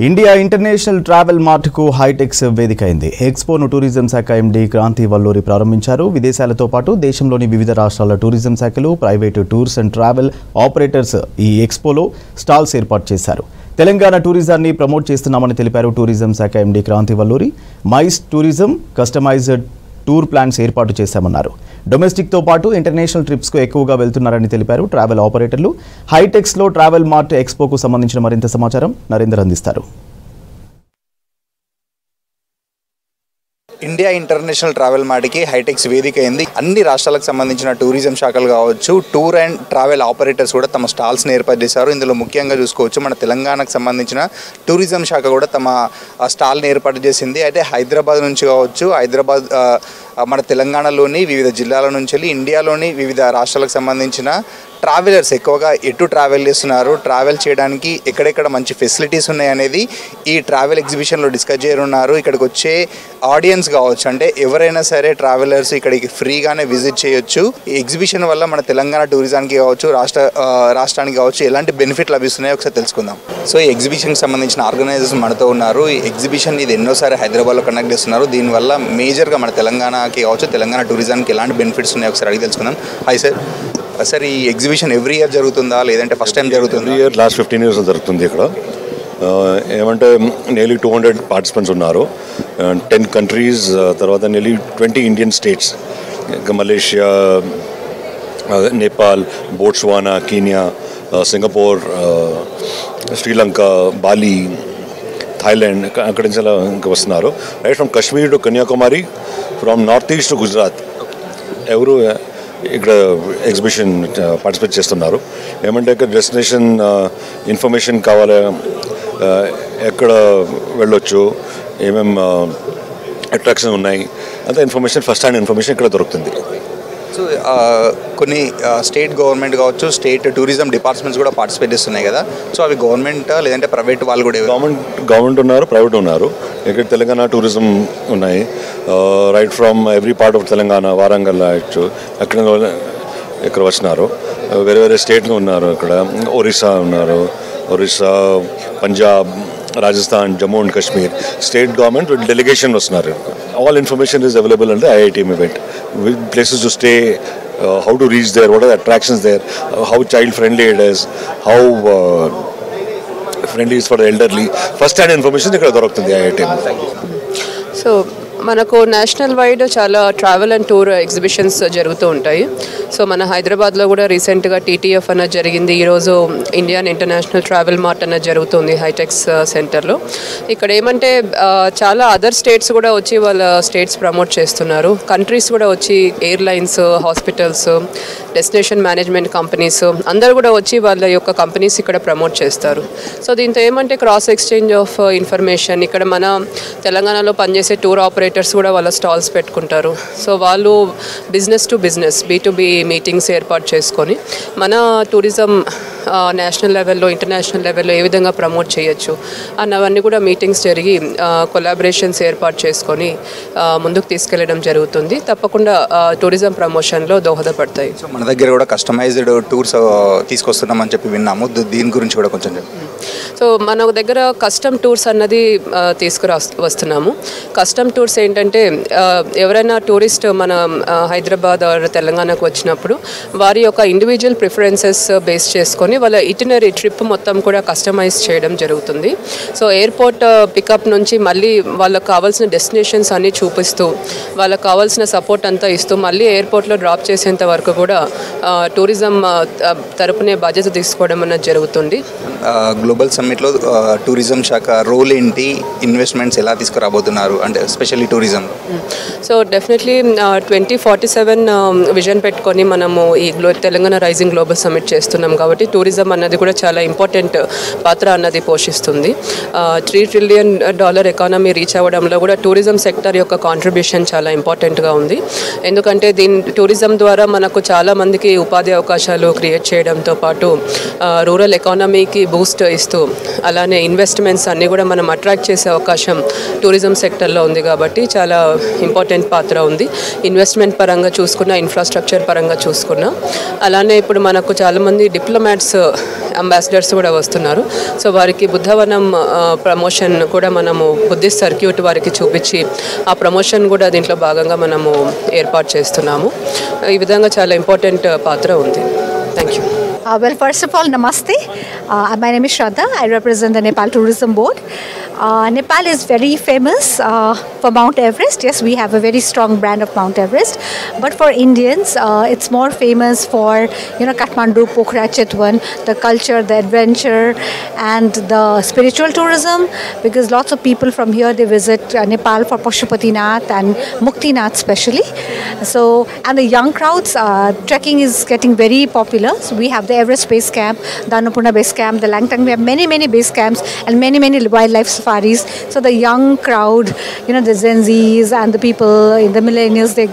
[SPEAKER 1] ఇండియా ఇంటర్నేషనల్ ట్రావెల్ మార్ట్కు హైటెక్స్ వేదిక అయింది. ఎక్స్పోను టూరిజం శాఖ ఎండీ క్రాంతి వల్లూరి ప్రారంభించారు. విదేశాలతో పాటు దేశంలోని వివిధ రాష్ట్రాల టూరిజం శాఖలు, private tours and travel operators ఈ ఎక్స్పోలో స్టాల్స్ ఏర్పాటు చేశారు. తెలంగాణ టూరిజాన్ని ప్రమోట్ చేస్తున్నామని తెలిపారు టూరిజం శాఖ MD Kranti Valluri. MICE tourism customized tour plans ఏర్పాటు చేశామన్నారు. డొమెస్టిక్తో పాటు ఇంటర్నేషనల్ ట్రిప్స్కు ఎక్కువగా వెళ్తున్నారని తెలిపారు ట్రావెల్ ఆపరేటర్లు. హైటెక్స్లో ట్రావెల్ మార్ట్ ఎక్స్పోకు సంబంధించిన మరింత సమాచారం నరేందర్ అందిస్తారు.
[SPEAKER 6] ఇండియా ఇంటర్నేషనల్ ట్రావెల్ మార్ట్కి హైటెక్స్ వేదిక అయింది. అన్ని రాష్ట్రాలకు సంబంధించిన టూరిజం శాఖలు కావచ్చు, టూర్ అండ్ ట్రావెల్ ఆపరేటర్స్ కూడా తమ స్టాల్స్ని ఏర్పాటు చేశారు. ఇందులో ముఖ్యంగా చూసుకోవచ్చు మన తెలంగాణకు సంబంధించిన టూరిజం శాఖ కూడా తమ స్టాల్ని ఏర్పాటు చేసింది. అయితే హైదరాబాద్ నుంచి కావచ్చు, మన తెలంగాణలోని వివిధ జిల్లాల నుంచి వెళ్ళి ఇండియాలోని వివిధ రాష్ట్రాలకు సంబంధించిన ట్రావెలర్స్ ఎక్కువగా ఎటు ట్రావెల్ చేస్తున్నారు, ట్రావెల్ చేయడానికి ఎక్కడెక్కడ మంచి ఫెసిలిటీస్ ఉన్నాయి అనేది ఈ ట్రావెల్ ఎగ్జిబిషన్లో డిస్కస్ చేయనున్నారు. ఇక్కడికి వచ్చే ఆడియన్స్ కావచ్చు, అంటే ఎవరైనా సరే ట్రావెలర్స్ ఇక్కడికి ఫ్రీగానే విజిట్ చేయొచ్చు. ఈ ఎగ్జిబిషన్ వల్ల మన తెలంగాణ టూరిజానికి కావచ్చు, రాష్ట్రానికి కావచ్చు ఎలాంటి బెనిఫిట్ లభిస్తున్నాయో ఒకసారి తెలుసుకుందాం. సో ఈ ఎగ్జిబిషన్కి సంబంధించిన ఆర్గనైజర్స్ మనతో ఉన్నారు. ఈ ఎగ్జిబిషన్ ఇది ఎన్నోసారి హైదరాబాద్లో కండక్ట్ చేస్తున్నారు. దీనివల్ల మేజర్గా మన తెలంగాణకి కావచ్చు, తెలంగాణ టూరిజానికి ఎలాంటి బెనిఫిట్స్ ఉన్నాయో ఒకసారి అడిగి తెలుసుకుందాం. Hi sir. సార్ ఈ ఎగ్జిబిషన్ ఎవ్రీ ఇయర్ జరుగుతుందా లేదంటే ఫస్ట్ టైం జరుగుతుంది?
[SPEAKER 7] ఎవ్రీ ఇయర్ లాస్ట్ 15 years జరుగుతుంది. ఇక్కడ ఏమంటే నియర్లీ 200 పార్టిసిపెంట్స్ ఉన్నారు, 10 కంట్రీస్, తర్వాత నియర్లీ 20 ఇండియన్ స్టేట్స్, ఇంకా Malaysia, Nepal, Botswana, Kenya, Singapore, Sri Lanka, Bali, Thailand, అక్కడి నుంచి అలా ఇంకా వస్తున్నారు. Right from Kashmir to Kanyakumari, from north east to Gujarat ఎవరు ఇక్కడ ఎగ్జిబిషన్ పార్టిసిపేట్ చేస్తున్నారు. ఏమంటే ఇక్కడ డెస్టినేషన్ ఇన్ఫర్మేషన్ కావాలి, ఎక్కడ వెళ్ళొచ్చు, ఏమేమి అట్రాక్షన్ ఉన్నాయి, అంత ఇన్ఫర్మేషన్ ఫస్ట్ హ్యాండ్ ఇన్ఫర్మేషన్ ఇక్కడ దొరుకుతుంది.
[SPEAKER 6] సో కొన్ని స్టేట్ గవర్నమెంట్ కావచ్చు, స్టేట్ టూరిజం డిపార్ట్మెంట్స్ కూడా పార్టిసిపేట్ చేస్తున్నాయి కదా, సో అవి గవర్నమెంట్ లేదంటే ప్రైవేట్ వాళ్ళు కూడా?
[SPEAKER 7] గవర్నమెంట్ ఉన్నారు, ప్రైవేట్ ఉన్నారు. ఇక్కడ తెలంగాణ టూరిజం ఉన్నాయి. Right from every part of Telangana, Warangal ఇక్కడ వచ్చినారు. వేరే వేరే స్టేట్లో ఉన్నారు. ఇక్కడ ఒరిస్సా ఉన్నారు, Orissa, Punjab, Rajasthan, Jammu and Kashmir state government delegation వస్తున్నారు. All information is available and IITM event, with places to stay, how to reach there, what are the attractions there, how child friendly it is, how friendly is for the elderly. First hand information ఇక్కడ దొరుకుతుంది IITM.
[SPEAKER 8] So మనకు national wide చాలా travel and tour exhibitions జరుగుతూ ఉంటాయి. So మన హైదరాబాద్లో కూడా రీసెంట్గా TTF అన్నది జరిగింది. ఈరోజు ఇండియన్ ఇంటర్నేషనల్ ట్రావెల్ మార్ట్ అన్నది జరుగుతుంది హైటెక్స్ సెంటర్లో. ఇక్కడ ఏమంటే చాలా అదర్ స్టేట్స్ కూడా వచ్చి వాళ్ళ స్టేట్స్ ప్రమోట్ చేస్తున్నారు. కంట్రీస్ కూడా వచ్చి airlines, hospitals, destination management companies అందరూ కూడా వచ్చి వాళ్ళ యొక్క కంపెనీస్ ఇక్కడ ప్రమోట్ చేస్తారు. సో దీంతో ఏమంటే క్రాస్ ఎక్స్చేంజ్ ఆఫ్ ఇన్ఫర్మేషన్, ఇక్కడ మన తెలంగాణలో పనిచేసే టూర్ ఆపరేటర్స్ కూడా వాళ్ళ స్టాల్స్ పెట్టుకుంటారు. సో వాళ్ళు business to business B2B meetings ఏర్పాటు చేసుకొని మన టూరిజం నేషనల్ లెవెల్లో, ఇంటర్నేషనల్ లెవెల్లో ఏ విధంగా ప్రమోట్ చేయొచ్చు అన్నవన్నీ కూడా మీటింగ్స్ జరిగి కొలాబరేషన్స్ ఏర్పాటు చేసుకొని ముందుకు తీసుకెళ్లడం జరుగుతుంది. తప్పకుండా టూరిజం ప్రమోషన్లో దోహదపడతాయి.
[SPEAKER 6] సో మన దగ్గర కూడా కస్టమైజ్డ్ టూర్స్ తీసుకొస్తున్నామని చెప్పి విన్నాము. దీని గురించి కూడా కొంచెం చెప్పండి.
[SPEAKER 8] సో మన దగ్గర కస్టమ్ టూర్స్ అన్నది వస్తున్నాము. కస్టమ్ టూర్స్ ఏంటంటే ఎవరైనా టూరిస్ట్ మన హైదరాబాద్ తెలంగాణకు వచ్చినప్పుడు వారి యొక్క ఇండివిజువల్ ప్రిఫరెన్సెస్ బేస్ చేసుకొని వాళ్ళ ఇటినరీ ట్రిప్ మొత్తం కూడా కస్టమైజ్ చేయడం జరుగుతుంది. సో ఎయిర్పోర్ట్ పికప్ నుంచి మళ్ళీ వాళ్ళకి కావాల్సిన డెస్టినేషన్స్ అన్నీ చూపిస్తూ వాళ్ళకి కావాల్సిన సపోర్ట్ అంతా ఇస్తూ మళ్ళీ ఎయిర్పోర్ట్లో డ్రాప్ చేసేంత వరకు కూడా టూరిజం తరపునే బాధ్యత తీసుకోవడం అన్నది జరుగుతుంది.
[SPEAKER 6] గ్లోబల్ సమ్మిట్లో టూరిజం శాఖ రోల్ ఏంటి, ఇన్వెస్ట్మెంట్స్ ఎలా తీసుకురాబోతున్నారు అంటే especially tourism?
[SPEAKER 8] So definitely 2047 vision పెట్టుకొని మనము ఈ తెలంగాణ రైజింగ్ గ్లోబల్ సమ్మిట్ చేస్తున్నాం కాబట్టి టూరిజం అన్నది కూడా చాలా ఇంపార్టెంట్ పాత్ర అన్నది పోషిస్తుంది. $3 ట్రిలియన్ ఎకానమీ రీచ్ అవ్వడంలో కూడా టూరిజం సెక్టర్ యొక్క కాంట్రిబ్యూషన్ చాలా ఇంపార్టెంట్గా ఉంది. ఎందుకంటే టూరిజం ద్వారా మనకు చాలా మందికి ఉపాధి అవకాశాలు క్రియేట్ చేయడంతో పాటు రూరల్ ఎకానమీకి బూస్ట్ ఇస్తూ అలానే ఇన్వెస్ట్మెంట్స్ అన్నీ కూడా మనం అట్రాక్ట్ చేసే అవకాశం టూరిజం సెక్టర్లో ఉంది కాబట్టి చాలా ఇంపార్టెంట్ పాత్ర ఉంది. ఇన్వెస్ట్మెంట్ పరంగా చూసుకున్నా, ఇన్ఫ్రాస్ట్రక్చర్ పరంగా చూసుకున్నా, అలానే ఇప్పుడు మనకు చాలామంది డిప్లొమాట్స్, అంబాసిడర్స్ కూడా వస్తున్నారు. సో వారికి బుద్ధవనం ప్రమోషన్ కూడా మనము బుద్ధిస్ట్ సర్క్యూట్ వారికి చూపించి ఆ ప్రమోషన్ కూడా దీంట్లో భాగంగా మనము ఏర్పాటు చేస్తున్నాము. ఈ విధంగా చాలా ఇంపార్టెంట్ పాత్ర ఉంది. Thank you.
[SPEAKER 9] Well, first of all, namaste. My name is Shraddha. I represent the Nepal Tourism Board. Nepal is very famous for Mount Everest. Yes, we have a very strong brand of Mount Everest. But for Indians, it's more famous for, Kathmandu, Pokhara, Chitwan, the culture, the adventure, and the spiritual tourism. Because lots of people from here, they visit Nepal for Pashupatinath and Muktinath especially. So, and the young crowds, trekking is getting very popular. So we have the Everest Base Camp, the Annapurna Base Camp, the Langtang. We have many base camps and many wildlife safaris. So the young crowd, the Gen Zs and the people in the millennials, they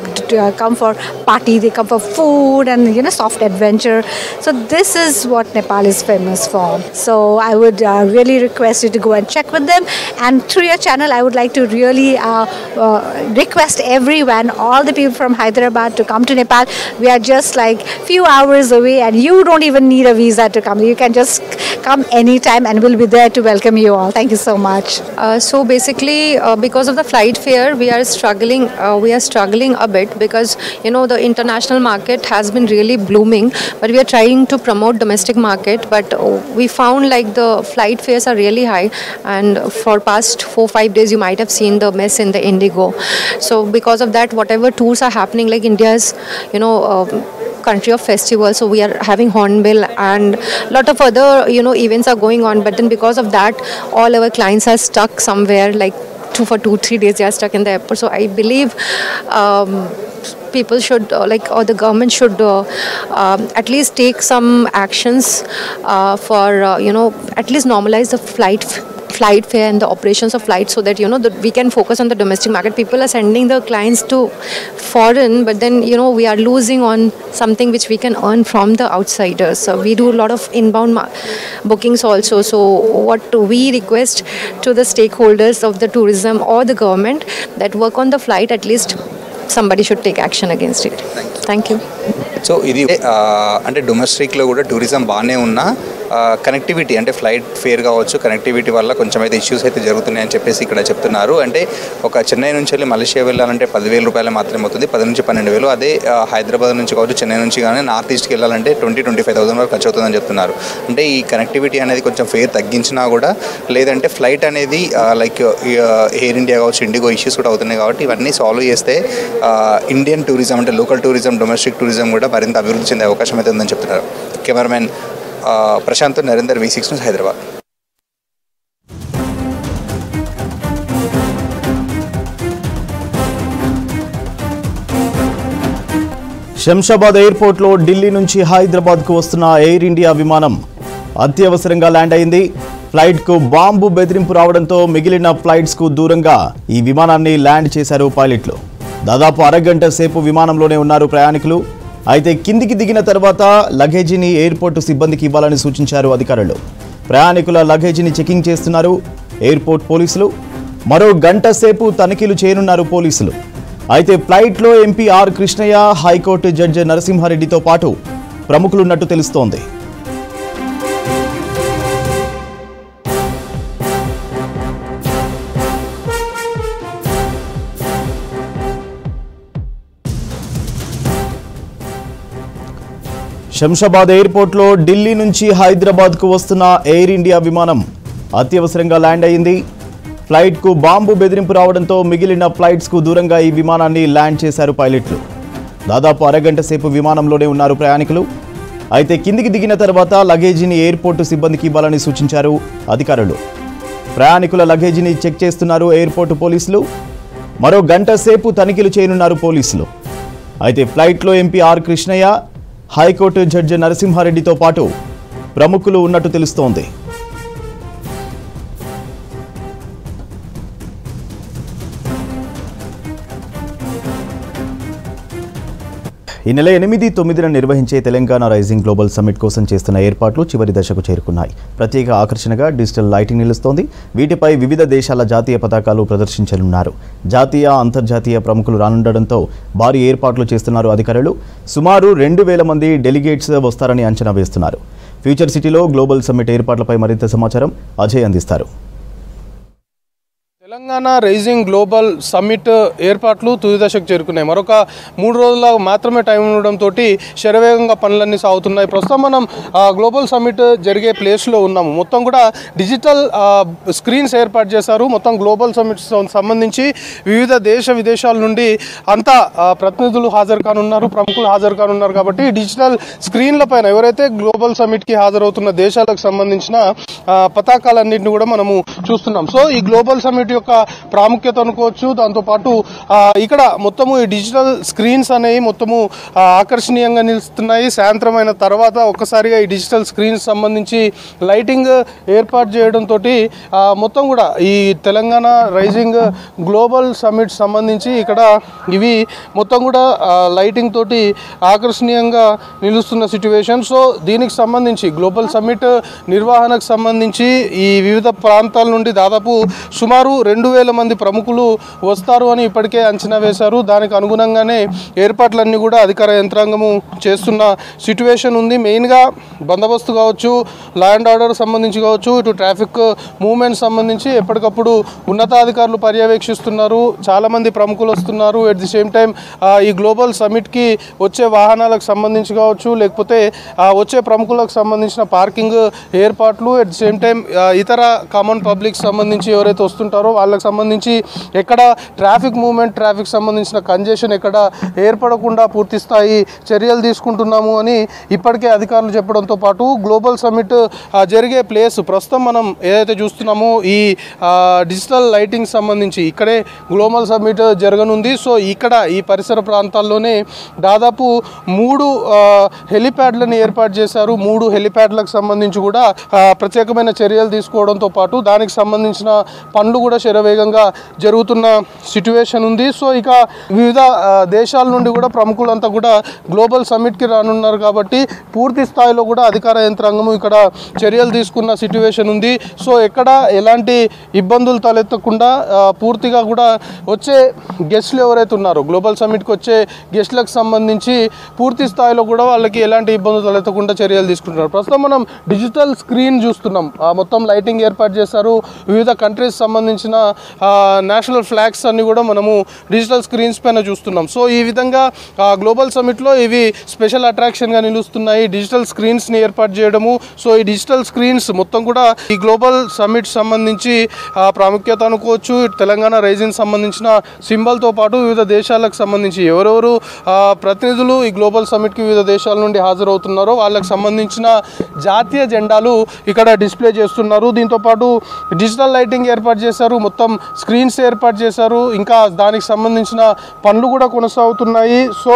[SPEAKER 9] come for party, they come for food and soft adventure. So this is what Nepal is famous for. So I would really request you to go and check with them. And through your channel, I would like to really request everyone, all the people from Hyderabad, to come to Nepal. We are just like few hours away, and you don't even need a visa to come. You can just come anytime, and we'll be there to welcome you all. Thank you so much.
[SPEAKER 10] So basically, because of the flight fare, we are struggling a bit because the international market has been really blooming, but we are trying to promote domestic market. But we found like the flight fares are really high, and for past 4-5 days, you might have seen the mess in the Indigo. So because of that, whatever tours are happening, like India's, country of festivals, so we are having Hornbill and lot of other events are going on, but then because of that all our clients are stuck somewhere, like for 2-3 days they are stuck in the airport. So I believe people should or the government should at least take some actions for at least normalize the flight fare and the operations of flights, so that that we can focus on the domestic market. People are sending the clients to foreign, but then we are losing on something which we can earn from the outsiders. So we do a lot of inbound bookings also. So what we request to the stakeholders of the tourism or the government, that work on the flight, at least somebody should take action against it. Thank you.
[SPEAKER 6] So ఇది అంటే డొమెస్టిక్లో కూడా tourism బాగానే ఉన్నా connectivity అంటే flight fair కావచ్చు, connectivity వల్ల కొంచెం అయితే ఇష్యూస్ అయితే జరుగుతున్నాయని చెప్పేసి ఇక్కడ చెప్తున్నారు. అంటే ఒక చెన్నై నుంచి వెళ్ళి మలేషియా వెళ్ళాలంటే 10,000 రూపాయలు మాత్రమే అవుతుంది, 10 నుంచి 12,000. అదే హైదరాబాద్ నుంచి కావచ్చు, చెన్నై నుంచి కానీ నార్త్ ఈస్ట్కి వెళ్ళాలంటే 20-25,000 వరకు ఖర్చు అవుతుందని చెప్తున్నారు. అంటే ఈ కనెక్టివిటీ అనేది కొంచెం ఫేర్ తగ్గించినా కూడా, లేదంటే ఫ్లైట్ అనేది లైక్ ఎయిర్ ఇండియా కావచ్చు, ఇండిగో ఇష్యూస్ కూడా అవుతున్నాయి కాబట్టి ఇవన్నీ సాల్వ్ చేస్తే ఇండియన్ టూరిజం అంటే లోకల్ టూరిజం, డొమెస్టిక్ టూరిజం కూడా మరింత అభివృద్ధి చెందే అవకాశం అయితే ఉందని చెప్తున్నారు. Cameraman Prashant, Narender, V6 news, Hyderabad.
[SPEAKER 1] Shamshabad ఎయిర్పోర్ట్లో ఢిల్లీ నుంచి హైదరాబాద్కు వస్తున్న ఎయిర్ ఇండియా విమానం అత్యవసరంగా ల్యాండ్ అయింది. ఫ్లైట్కు బాంబు బెదిరింపు రావడంతో మిగిలిన ఫ్లైట్స్కు దూరంగా ఈ విమానాన్ని ల్యాండ్ చేశారు పైలట్లు. దాదాపు అరగంట సేపు విమానంలోనే ఉన్నారు ప్రయాణికులు. అయితే కిందికి దిగిన తర్వాత లగేజీని ఎయిర్పోర్టు సిబ్బందికి ఇవ్వాలని సూచించారు అధికారులు. ప్రయాణికుల లగేజీని చెకింగ్ చేస్తున్నారు ఎయిర్పోర్ట్ పోలీసులు. మరో గంట సేపు తనిఖీలు చేయనున్నారు పోలీసులు. అయితే ఫ్లైట్లో MP R Krishnaiah, high court judge నరసింహారెడ్డితో పాటు ప్రముఖులున్నట్టు తెలుస్తోంది. శంషాబాద్ ఎయిర్పోర్ట్లో ఢిల్లీ నుంచి హైదరాబాద్కు వస్తున్న ఎయిర్ ఇండియా విమానం అత్యవసరంగా ల్యాండ్ అయింది. ఫ్లైట్కు బాంబు బెదిరింపు రావడంతో మిగిలిన ఫ్లైట్స్కు దూరంగా ఈ విమానాన్ని ల్యాండ్ చేశారు పైలట్లు. దాదాపు అరగంట సేపు విమానంలోనే ఉన్నారు ప్రయాణికులు. అయితే కిందికి దిగిన తర్వాత లగేజీని ఎయిర్పోర్టు సిబ్బందికి ఇవ్వాలని సూచించారు అధికారులు. ప్రయాణికుల లగేజీని చెక్ చేస్తున్నారు ఎయిర్పోర్టు పోలీసులు. మరో గంట సేపు తనిఖీలు చేయనున్నారు పోలీసులు. అయితే ఫ్లైట్లో MP R Krishnaiah, high court judge నరసింహారెడ్డితో పాటు ప్రముఖులు ఉన్నట్టు తెలుస్తోంది. ఈ నెల 8-9 నిర్వహించే తెలంగాణ రైజింగ్ గ్లోబల్ సమ్మిట్ కోసం చేస్తున్న ఏర్పాట్లు చివరి దశకు చేరుకున్నాయి. ప్రత్యేక ఆకర్షణగా డిజిటల్ లైటింగ్ నిలుస్తోంది. వీటిపై వివిధ దేశాల జాతీయ పతాకాలు ప్రదర్శించనున్నారు. జాతీయ, అంతర్జాతీయ ప్రముఖులు రానుండడంతో భారీ ఏర్పాట్లు చేస్తున్నారు అధికారులు. సుమారు 2,000 మంది డెలిగేట్స్ వస్తారని అంచనా వేస్తున్నారు. ఫ్యూచర్ సిటీలో గ్లోబల్ సమ్మిట్ ఏర్పాట్లపై మరింత సమాచారం అజయ్ అందిస్తారు.
[SPEAKER 11] తెలంగాణ రైజింగ్ గ్లోబల్ సమ్మిట్ ఏర్పాట్లు తుది దశకు చేరుకున్నాయి. మరొక 3 రోజుల మాత్రమే టైం ఉండడంతో శరవేగంగా పనులన్నీ సాగుతున్నాయి. ప్రస్తుతం మనం గ్లోబల్ సమ్మిట్ జరిగే ప్లేస్లో ఉన్నాము. మొత్తం కూడా డిజిటల్ స్క్రీన్స్ ఏర్పాటు చేశారు. మొత్తం గ్లోబల్ సమ్మిట్ సంబంధించి వివిధ దేశ విదేశాల నుండి అంతా ప్రతినిధులు హాజరు కానున్నారు, ప్రముఖులు హాజరు కానున్నారు. కాబట్టి డిజిటల్ స్క్రీన్ల పైన ఎవరైతే గ్లోబల్ సమ్మిట్కి హాజరవుతున్న దేశాలకు సంబంధించిన పతాకాలన్నింటినీ కూడా మనము చూస్తున్నాం. సో ఈ గ్లోబల్ సమ్మిట్ యొక్క ప్రాముఖ్యత అనుకోవచ్చు. దాంతోపాటు ఇక్కడ మొత్తము ఈ డిజిటల్ స్క్రీన్స్ అనేవి మొత్తము ఆకర్షణీయంగా నిలుస్తున్నాయి. సాయంత్రం అయిన తర్వాత ఒక్కసారిగా ఈ డిజిటల్ స్క్రీన్స్ సంబంధించి లైటింగ్ ఏర్పాటు చేయడంతో మొత్తం కూడా ఈ తెలంగాణ రైజింగ్ గ్లోబల్ సమ్మిట్ సంబంధించి ఇక్కడ ఇవి మొత్తం కూడా లైటింగ్ తోటి ఆకర్షణీయంగా నిలుస్తున్న సిచ్యువేషన్. సో దీనికి సంబంధించి గ్లోబల్ సమ్మిట్ నిర్వహణకు సంబంధించి ఈ వివిధ ప్రాంతాల నుండి దాదాపు సుమారు 2,000 మంది ప్రముఖులు వస్తారు అని ఇప్పటికే అంచనా వేశారు. దానికి అనుగుణంగానే ఏర్పాట్లన్నీ కూడా అధికార యంత్రాంగము చేస్తున్న సిచ్యువేషన్ ఉంది. మెయిన్గా బందోబస్తు కావచ్చు, లా అండ్ ఆర్డర్ సంబంధించి కావచ్చు, ఇటు ట్రాఫిక్ మూవ్మెంట్ సంబంధించి ఎప్పటికప్పుడు ఉన్నతాధికారులు పర్యవేక్షిస్తున్నారు. చాలామంది ప్రముఖులు వస్తున్నారు. ఎట్ ది సేమ్ టైం ఈ గ్లోబల్ సమ్మిట్కి వచ్చే వాహనాలకు సంబంధించి కావచ్చు, లేకపోతే వచ్చే ప్రముఖులకు సంబంధించిన పార్కింగ్ ఏర్పాట్లు, ఎట్ ది సేమ్ టైం ఇతర కామన్ పబ్లిక్ సంబంధించి ఎవరైతే వస్తుంటారో వాళ్ళకి సంబంధించి ఎక్కడ ట్రాఫిక్ మూవ్మెంట్, ట్రాఫిక్ సంబంధించిన కంజెషన్ ఎక్కడ ఏర్పడకుండా పూర్తి స్థాయి చర్యలు తీసుకుంటున్నాము అని ఇప్పటికే అధికారులు చెప్పడంతో పాటు గ్లోబల్ సమ్మిట్ జరిగే ప్లేస్ ప్రస్తుతం మనం ఏదైతే చూస్తున్నామో ఈ డిజిటల్ లైటింగ్ సంబంధించి ఇక్కడే గ్లోబల్ సమ్మిట్ జరగనుంది. సో ఇక్కడ ఈ పరిసర ప్రాంతాల్లోనే దాదాపు 3 హెలిప్యాడ్లను ఏర్పాటు చేశారు. 3 హెలిప్యాడ్లకు సంబంధించి కూడా ప్రత్యేకమైన చర్యలు తీసుకోవడంతో పాటు దానికి సంబంధించిన పనులు కూడా శరవేగంగా జరుగుతున్న సిట్యువేషన్ ఉంది. సో ఇక వివిధ దేశాల నుండి కూడా ప్రముఖులంతా కూడా గ్లోబల్ సమ్మిట్కి రానున్నారు కాబట్టి పూర్తి స్థాయిలో కూడా అధికార యంత్రాంగము ఇక్కడ చర్యలు తీసుకున్న సిట్యువేషన్ ఉంది. సో ఎక్కడ ఎలాంటి ఇబ్బందులు తలెత్తకుండా పూర్తిగా కూడా వచ్చే గెస్ట్లు ఎవరైతే ఉన్నారో గ్లోబల్ సమ్మిట్కి వచ్చే గెస్ట్లకు సంబంధించి పూర్తి స్థాయిలో కూడా వాళ్ళకి ఎలాంటి ఇబ్బందులు తలెత్తకుండా చర్యలు తీసుకుంటున్నారు. ప్రస్తుతం మనం డిజిటల్ స్క్రీన్ చూస్తున్నాం. మొత్తం లైటింగ్ ఏర్పాటు చేశారు. వివిధ కంట్రీస్ సంబంధించిన నేషనల్ ఫ్లాగ్స్ అన్ని కూడా మనము డిజిటల్ స్క్రీన్స్ పైన చూస్తున్నాం. సో ఈ విధంగా గ్లోబల్ సమ్మిట్లో ఇవి స్పెషల్ అట్రాక్షన్గా నిలుస్తున్నాయి. డిజిటల్ స్క్రీన్స్ని ఏర్పాటు చేయడము. సో ఈ డిజిటల్ స్క్రీన్స్ మొత్తం కూడా ఈ గ్లోబల్ సమ్మిట్ సంబంధించి ప్రాముఖ్యత అనుకోవచ్చు. తెలంగాణ రైజింగ్ సంబంధించిన సింబల్తో పాటు వివిధ దేశాలకు సంబంధించి ఎవరెవరు ప్రతినిధులు ఈ గ్లోబల్ సమ్మిట్కి వివిధ దేశాల నుండి హాజరవుతున్నారో వాళ్ళకి సంబంధించిన జాతీయ జెండాలు ఇక్కడ డిస్ప్లే చేస్తున్నారు. దీంతోపాటు డిజిటల్ లైటింగ్ ఏర్పాటు చేశారు. మొత్తం స్క్రీన్స్ ఏర్పాటు చేశారు. ఇంకా దానికి సంబంధించిన పనులు కూడా కొనసాగుతున్నాయి. సో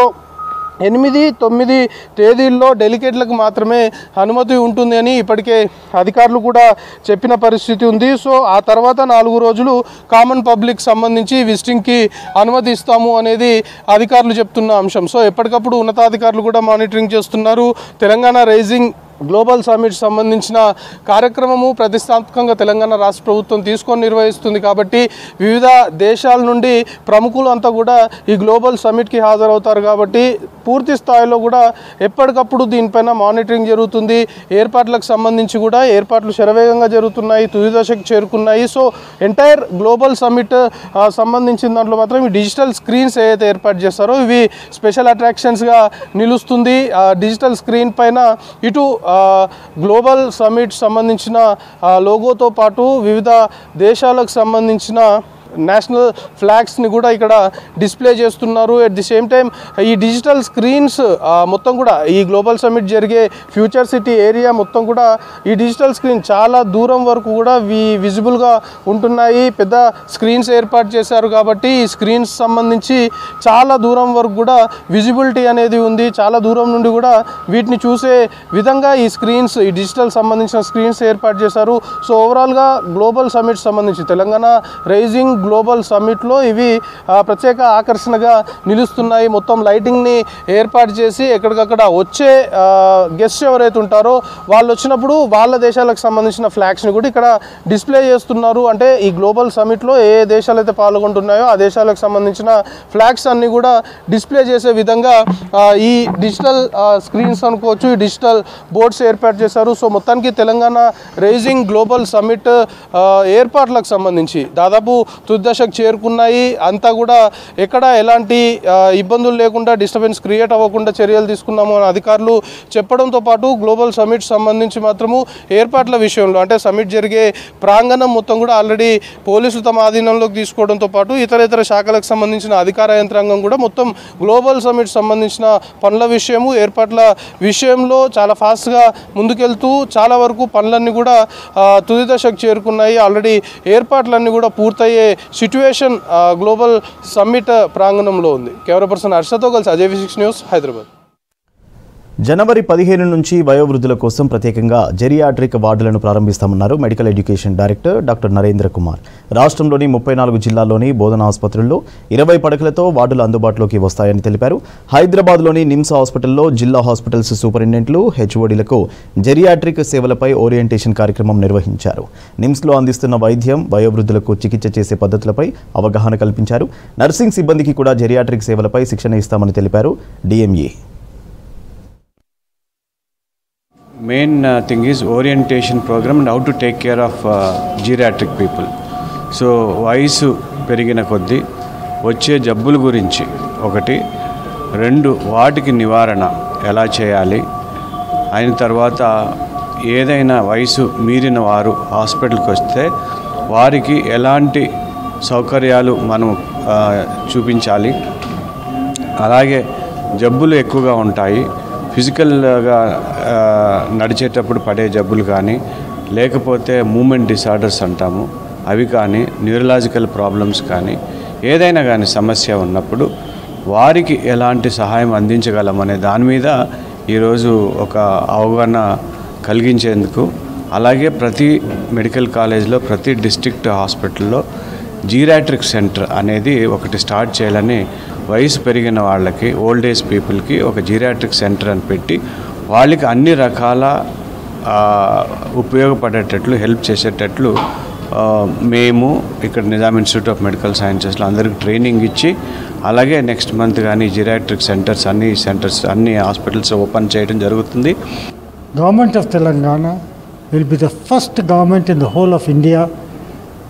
[SPEAKER 11] 8-9 తేదీల్లో డెలిగేట్లకు మాత్రమే అనుమతి ఉంటుంది అని ఇప్పటికే అధికారులు కూడా చెప్పిన పరిస్థితి ఉంది. సో ఆ తర్వాత 4 రోజులు కామన్ పబ్లిక్ సంబంధించి విజిటింగ్కి అనుమతి ఇస్తాము అనేది అధికారులు చెప్తున్న అంశం. సో ఎప్పటికప్పుడు ఉన్నతాధికారులు కూడా మానిటరింగ్ చేస్తున్నారు. తెలంగాణ రైజింగ్ గ్లోబల్ సమ్మిట్ సంబంధించిన కార్యక్రమము ప్రతిష్టాత్మకంగా తెలంగాణ రాష్ట్ర ప్రభుత్వం తీసుకొని నిర్వహిస్తుంది కాబట్టి వివిధ దేశాల నుండి ప్రముఖులు అంతా కూడా ఈ గ్లోబల్ సమ్మిట్కి హాజరవుతారు కాబట్టి పూర్తి స్థాయిలో కూడా ఎప్పటికప్పుడు దీనిపైన మానిటరింగ్ జరుగుతుంది. ఏర్పాట్లకు సంబంధించి కూడా ఏర్పాట్లు శరవేగంగా జరుగుతున్నాయి, తుది దశకు చేరుకున్నాయి. సో ఎంటైర్ గ్లోబల్ సమ్మిట్ సంబంధించిన దాంట్లో మాత్రం ఈ డిజిటల్ స్క్రీన్స్ ఏదైతే ఏర్పాటు చేస్తారో ఇవి స్పెషల్ అట్రాక్షన్స్గా నిలుస్తుంది. డిజిటల్ స్క్రీన్ పైన ఇటు గ్లోబల్ సమ్మిట్ సంబంధించిన లోగోతో పాటు వివిధ దేశాలకు సంబంధించిన నేషనల్ ఫ్లాగ్స్ని కూడా ఇక్కడ డిస్ప్లే చేస్తున్నారు. ఎట్ ది సేమ్ టైం ఈ డిజిటల్ స్క్రీన్స్ మొత్తం కూడా ఈ గ్లోబల్ సమ్మిట్ జరిగే ఫ్యూచర్ సిటీ ఏరియా మొత్తం కూడా ఈ డిజిటల్ స్క్రీన్ చాలా దూరం వరకు కూడా విజిబుల్గా ఉంటున్నాయి. పెద్ద స్క్రీన్స్ ఏర్పాటు చేశారు కాబట్టి ఈ స్క్రీన్స్ సంబంధించి చాలా దూరం వరకు కూడా విజిబిలిటీ అనేది ఉంది. చాలా దూరం నుండి కూడా వీటిని చూసే విధంగా ఈ స్క్రీన్స్ ఈ డిజిటల్ సంబంధించిన స్క్రీన్స్ ఏర్పాటు చేశారు. సో ఓవరాల్గా గ్లోబల్ సమ్మిట్ సంబంధించి తెలంగాణ రైజింగ్ గ్లోబల్ సమ్మిట్లో ఇవి ప్రత్యేక ఆకర్షణగా నిలుస్తున్నాయి. మొత్తం లైటింగ్ని ఏర్పాటు చేసి ఎక్కడికక్కడ వచ్చే గెస్ట్ ఎవరైతే ఉంటారో వాళ్ళు వచ్చినప్పుడు వాళ్ళ దేశాలకు సంబంధించిన ఫ్లాగ్స్ని కూడా ఇక్కడ డిస్ప్లే చేస్తున్నారు. అంటే ఈ గ్లోబల్ సమ్మిట్లో ఏ దేశాలు అయితే పాల్గొంటున్నాయో ఆ దేశాలకు సంబంధించిన ఫ్లాగ్స్ అన్నీ కూడా డిస్ప్లే చేసే విధంగా ఈ డిజిటల్ స్క్రీన్స్ అనుకోవచ్చు, ఈ డిజిటల్ బోర్డ్స్ ఏర్పాటు చేశారు. సో మొత్తానికి తెలంగాణ రైజింగ్ గ్లోబల్ సమ్మిట్ ఏర్పాట్లకు సంబంధించి దాదాపు తుది దశకు చేరుకున్నాయి. అంతా కూడా ఎక్కడ ఎలాంటి ఇబ్బందులు లేకుండా డిస్టర్బెన్స్ క్రియేట్ అవ్వకుండా చర్యలు తీసుకున్నాము అని అధికారులు చెప్పడంతో పాటు గ్లోబల్ సమ్మిట్ సంబంధించి మాత్రము ఏర్పాట్ల విషయంలో అంటే సమ్మిట్ జరిగే ప్రాంగణం మొత్తం కూడా ఆల్రెడీ పోలీసులు తమ ఆధీనంలోకి తీసుకోవడంతో పాటు ఇతర శాఖలకు సంబంధించిన అధికార యంత్రాంగం కూడా మొత్తం గ్లోబల్ సమ్మిట్ సంబంధించిన పనుల విషయము ఏర్పాట్ల విషయంలో చాలా ఫాస్ట్గా ముందుకెళ్తూ చాలా వరకు పనులన్నీ కూడా తుది దశకు చేరుకున్నాయి. ఆల్రెడీ ఏర్పాట్లన్నీ కూడా పూర్తయ్యే సిట్యువేషన్ గ్లోబల్ సమ్మిట్ ప్రాంగణంలో ఉంది. కెమెరా పర్సన్ హర్షతో కలిసి అజయ్ V6 న్యూస్, హైదరాబాద్.
[SPEAKER 1] జనవరి 15 నుంచి వయోవృద్ధుల కోసం ప్రత్యేకంగా జెరియాట్రిక్ వార్డులను ప్రారంభిస్తామన్నారు medical education director doctor Narendra Kumar. రాష్ట్రంలోని 34 జిల్లాల్లోని బోధనా ఆసుపత్రుల్లో 20 పడకలతో వార్డులు అందుబాటులోకి వస్తాయని తెలిపారు. హైదరాబాద్లోని నిమ్స్ హాస్పిటల్లో జిల్లా హాస్పిటల్స్ సూపరింటెండెంట్లు, హెచ్ఓడీలకు జెరియాట్రిక్ సేవలపై ఓరియంటేషన్ కార్యక్రమం నిర్వహించారు. నిమ్స్లో అందిస్తున్న వైద్యం, వయోవృద్ధులకు చికిత్స చేసే పద్ధతులపై అవగాహన కల్పించారు. నర్సింగ్ సిబ్బందికి కూడా జెరియాట్రిక్ సేవలపై శిక్షణ ఇస్తామని తెలిపారు DME.
[SPEAKER 12] Main thing is orientation program and how to take care of geriatric people. So వయసు పెరిగిన కొద్దీ వచ్చే జబ్బుల గురించి 1, 2 వాటికి నివారణ ఎలా చేయాలి, అయిన తర్వాత ఏదైనా వయసు మీరిన వారు హాస్పిటల్కి వస్తే వారికి ఎలాంటి సౌకర్యాలు మనం చూపించాలి, అలాగే జబ్బులు ఎక్కువగా ఉంటాయి, ఫిజికల్గా నడిచేటప్పుడు పడే జబ్బులు కానీ లేకపోతే మూమెంట్ డిసార్డర్స్ అంటాము అవి కానీ న్యూరలాజికల్ ప్రాబ్లమ్స్ కానీ ఏదైనా కానీ సమస్య ఉన్నప్పుడు వారికి ఎలాంటి సహాయం అందించగలమనే దాని మీద ఈరోజు ఒక అవగాహన కలిగించేందుకు అలాగే ప్రతి మెడికల్ కాలేజ్లో ప్రతి డిస్ట్రిక్ట్ హాస్పిటల్లో జీరాట్రిక్ సెంటర్ అనేది ఒకటి స్టార్ట్ చేయాలని వయసు పెరిగిన వాళ్ళకి ఓల్డ్ ఏజ్ పీపుల్కి ఒక జీరాట్రిక్ సెంటర్ అని పెట్టి వాళ్ళకి అన్ని రకాల ఉపయోగపడేటట్లు హెల్ప్ చేసేటట్లు మేము ఇక్కడ నిజాం ఇన్స్టిట్యూట్ ఆఫ్ మెడికల్ సైన్సెస్లో అందరికి ట్రైనింగ్ ఇచ్చి అలాగే నెక్స్ట్ మంత్ కానీ జీరాట్రిక్ సెంటర్స్ అన్ని హాస్పిటల్స్ ఓపెన్ చేయడం జరుగుతుంది.
[SPEAKER 13] Government of Telangana will be the first government in the whole of India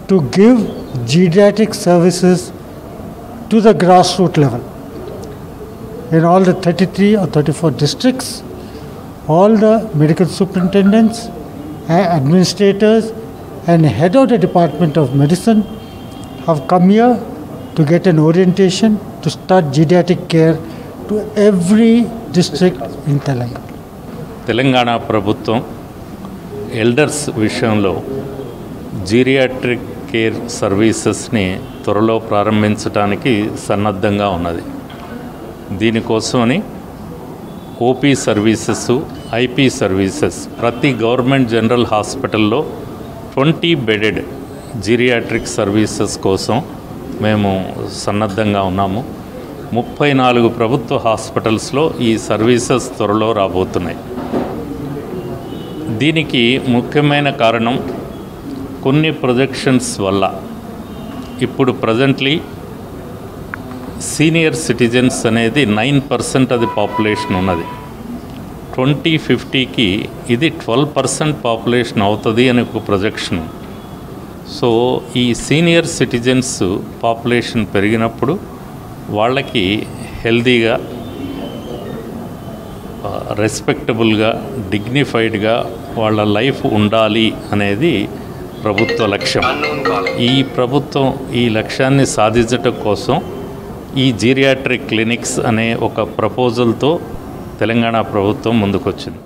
[SPEAKER 13] to give geriatric services to the grassroots level. In all the 33 or 34 districts, all the medical superintendents, administrators and head of the Department of Medicine have come here to get an orientation to start geriatric care to every district in Telangana.
[SPEAKER 14] Telangana ప్రభుత్వం elders విషయంలో geriatric care సర్వీసెస్ని త్వరలో ప్రారంభించడానికి సన్నద్ధంగా ఉన్నది. దీనికోసమని OP services, IP services ప్రతి government general హాస్పిటల్లో 20 bedded geriatric services కోసం మేము సన్నద్ధంగా ఉన్నాము. 34 ప్రభుత్వ హాస్పిటల్స్లో ఈ సర్వీసెస్ త్వరలో రాబోతున్నాయి. దీనికి ముఖ్యమైన కారణం కొన్ని ప్రొజెక్షన్స్ వల్ల ఇప్పుడు ప్రజెంట్లీ సీనియర్ సిటిజన్స్ అనేది 9% అది పాపులేషన్ ఉన్నది. 2050కి ఇది 12% పాపులేషన్ అవుతుంది అని ఒక ప్రొజెక్షన్. సో ఈ సీనియర్ సిటిజన్స్ పాపులేషన్ పెరిగినప్పుడు వాళ్ళకి హెల్తీగా, రెస్పెక్టబుల్గా, డిగ్నిఫైడ్గా వాళ్ళ లైఫ్ ఉండాలి అనేది ప్రభుత్వ లక్ష్యం. ఈ ప్రభుత్వం ఈ లక్ష్యాన్ని సాధించటం కోసం ఈ జీరియాట్రిక్ క్లినిక్స్ అనే ఒక ప్రపోజల్తో తెలంగాణ ప్రభుత్వం ముందుకొచ్చింది.